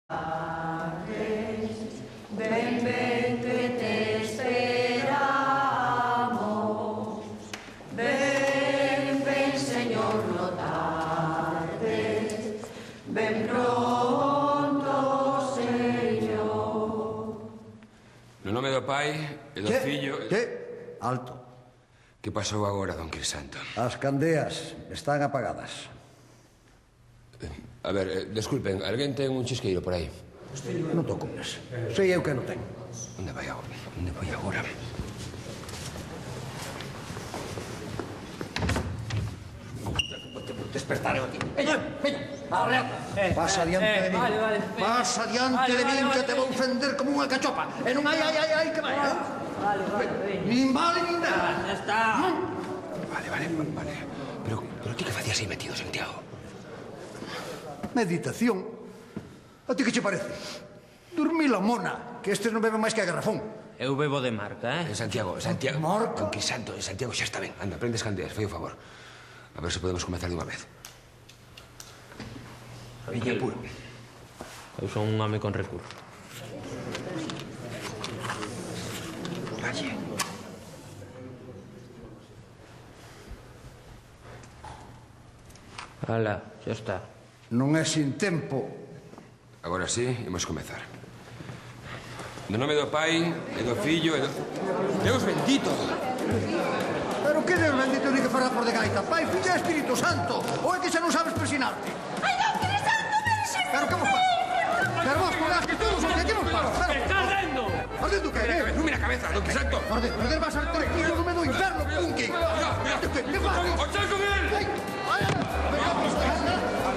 Ven, ven, que te esperamos. Ven, ven, Señor, no tardes. Ven pronto, Señor. No nome do Pai e do Fillo... Que? Alto. Que pasou agora, don Crisanto? As candeas están apagadas. A ver, desculpen, alguén ten un chisqueiro por aí? Non te ocupes. Sei eu que non ten. Onde vai agora? Onde vai agora? Despertaré aquí. Veña, veña. Arreata. Pasa diante de mí. Vale. Pasa diante de min que te vou fender como unha cachopa. E non hai, que vai. Vale, Nin vale, nin nada. ya está. Vale. Pero ti que facías aí metido, Santiago? Meditación. A ti que che parece? Dormir la mona, que estes non beben máis que a garrafón. Eu bebo de marca, Santiago... Marco? Don Crisanto, Santiago, xa está ben. Anda, prendes candeas, fai o favor. A ver se podemos comezar de unha vez. Viña, puro. Eu son un home con recursos. Valle. Ala, xa está. Non é sin tempo. Agora sí, imos comezar. No nome do Pai, e do Fillo, e do... Deus bendito! Pero que Deus bendito ni que fará por de gaita? Pai, Fillo e Espírito Santo. Ou é que xa non sabes presinarte? Ai, non, Crisanto, deixe. Pero que vos pasa? Pero vos, por que todos os que aquí vos paro. ¡Está arrendo! Ardendo que? Nume na cabeza, don Crisanto! Arder vas a estar aquí no medio do inferno, punky. Que faz? ¡O chao con él!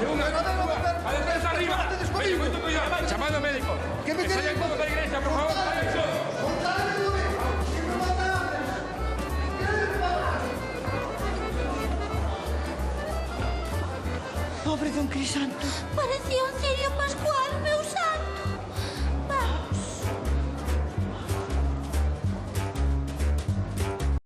¡Además arriba! Veña, moito cuidado! Chamado ao médico! Que me saia un pouco da igrexa, por favor! Pobre don Crisanto. Parecía un cirio pascual, meu santo.